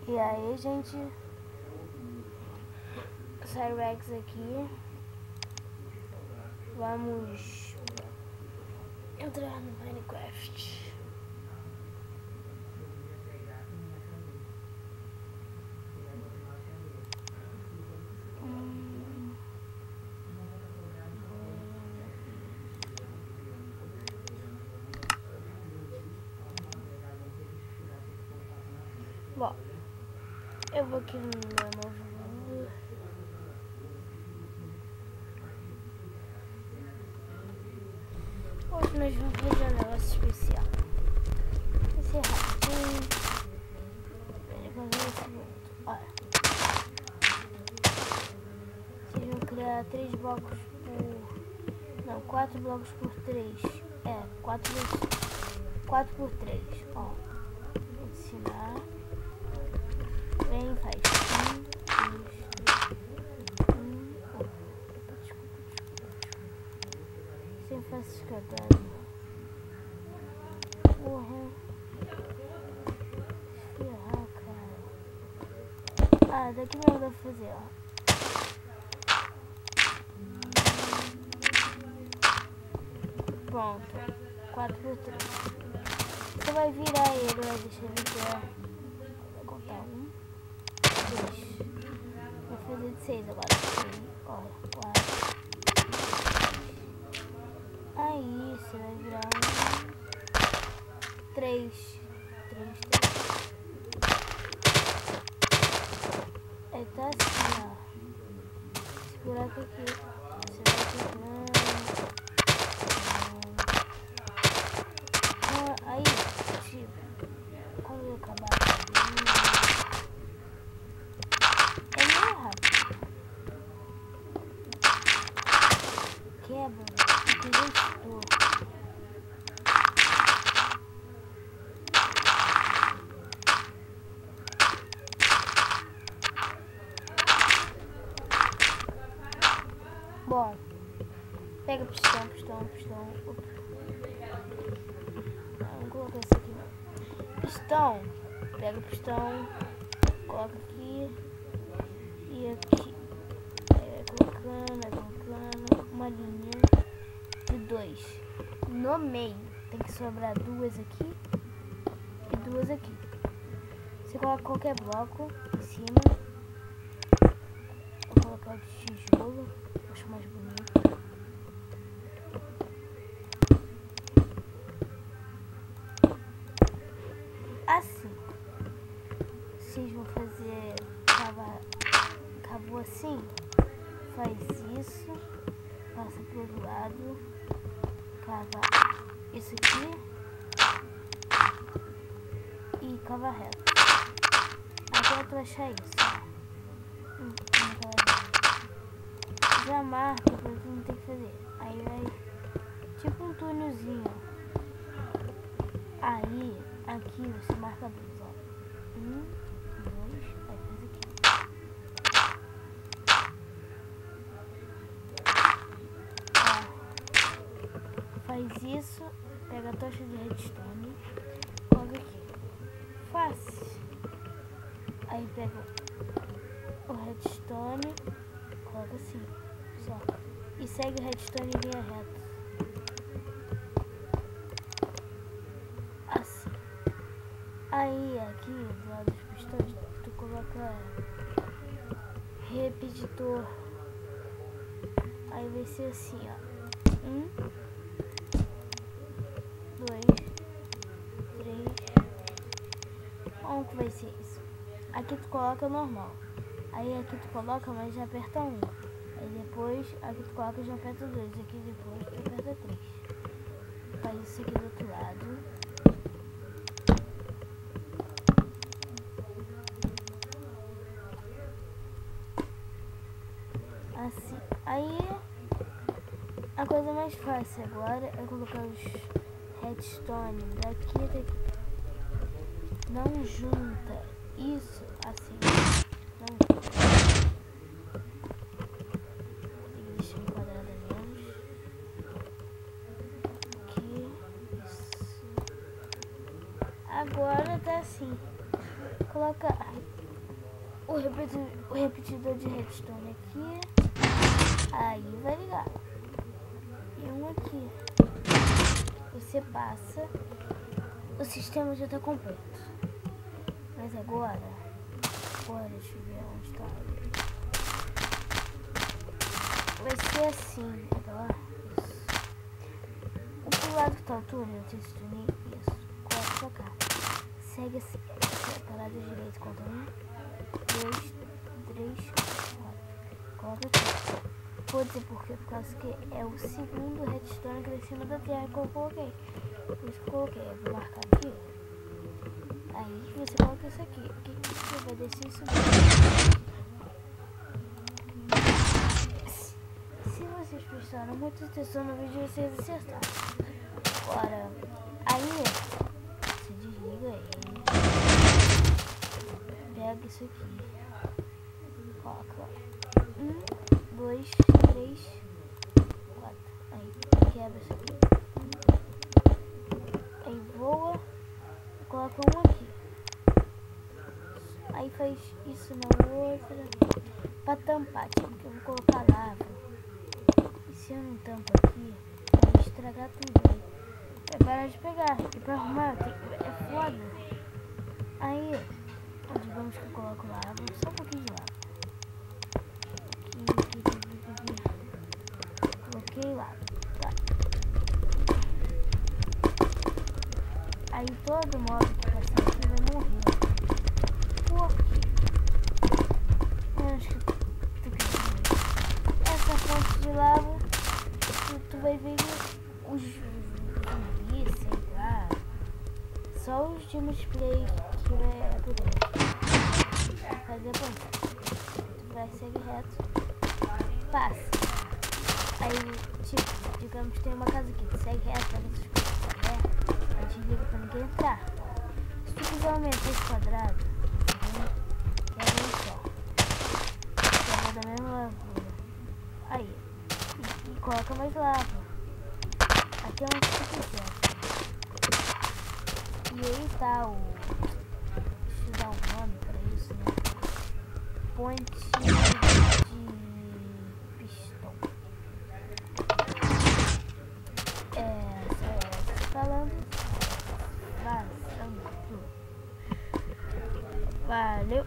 E aí, gente, Cyrex aqui. Vamos entrar no Minecraft. Bom, eu vou aqui no meu novo mundo. Hoje nós vamos fazer um negócio especial. Vai ser rapidinho. Vamos ver esse mundo. Olha. Vocês vão criar 3 blocos por... Não, 4 blocos por 3. É, 4 por 3. Ó. Vou ensinar. Vem, faz 1, 2, 3, 1. Desculpa. Sempre faço escadando. Porra. Ferrar, cara. Ah, daqui mesmo dá pra fazer, ó. Pronto. 4 por 3. Você vai virar ele, vai deixar ele aqui, ó. Vai contar 1, 2. Vai fazer de 6 agora. 3, olha, 4. Aí, você vai virar 1, 3. 3. Aí tá assim, ó. Esse buraco aqui. Você vai virando. Aí, tipo, quando eu acabar é meio rápido. Quebra, porque eu estou. Bom, pega pistão. Opa. Vou colocar isso aqui não. Pistão. Pega o pistão. Coloca aqui. E aqui. Colocando uma linha de 2. No meio tem que sobrar 2 aqui e 2 aqui. Você coloca qualquer bloco em cima. Vou colocar o de tijolo. Acho mais bonito. Assim. Vocês vão fazer cavou assim. Faz isso, passa pro outro lado, cava isso aqui e cava reto. Até tu achar isso. Já marca pra tu não ter que fazer. Aí vai tipo um túnelzinho. Aí aqui você marca 2, ó. 1, 2, aí faz aqui. Faz isso, pega a tocha de redstone, coloca aqui. Fácil. Aí pega o redstone, coloca assim, só. E segue o redstone em linha reta. Assim. Aí aqui do lado dos pistões, tu coloca repetidor. Aí vai ser assim, ó. 1, 2, 3. Como que vai ser isso? Aqui tu coloca normal. Aí aqui tu coloca, mas já aperta 1. Aí depois, aqui tu coloca e já aperta 2. Aqui depois tu aperta 3. Faz isso aqui do outro lado. Assim. Aí a coisa mais fácil agora é colocar os redstone daqui até aqui. Não junta isso assim. Não junta. Tem que deixar um quadrado a menos. Aqui. Isso. Agora tá assim. Coloca. o repetidor de redstone aqui. Aí vai ligar. E um aqui. Você passa. O sistema já tá completo. Mas agora deixa eu ver onde tá. Vai ser assim. Tá? Isso. O pro lado que tá a altura, eu tenho que unir. Isso. Coloca pra cá. Segue essa parada direita. Conta 1, 2, 3, 4. Coloca aqui. Vou dizer por quê? Por causa que é o segundo redstone aqui em cima da terra que eu coloquei. Por isso que eu coloquei. Eu vou marcar aqui. Aí você coloca isso aqui. Aqui você vai descer isso aqui. Se vocês prestaram muita atenção no vídeo, vocês acertaram. Agora, aí você desliga ele. Pega isso aqui. Coloca 1, 2, 3, 4. Aí quebra isso aqui. Aí voa. Coloca um aqui. Aí faz isso na outra. Pra tampar, tipo, que eu vou colocar lava. E se eu não tampo aqui, vai estragar tudo aí. Vai parar de pegar. E pra arrumar, é foda. Aí, digamos que eu coloco lava. Só um pouquinho de lava. Aqui. Coloquei lava. Tá. Aí todo modo que passar aqui vai morrer. Por quê? Acho que tu quer ver. Essa fonte de lava, tu vai ver os zumbis, sei lá. Só os de multiplayer que vai poder fazer ponto. Tu vai seguir reto. Passa. Aí, tipo, digamos que tem uma casa aqui. Tu segue reto, pega essas coisas que você quer. A gente liga pra ninguém entrar. Se tu quiser aumentar esse quadrado, só. Pega da mesma lavura. Aí. E coloca mais lava. Até onde tu quiser. E aí tá o... Deixa eu dar um nome pra isso, né? Ponte de pistão. Falando. Valeu.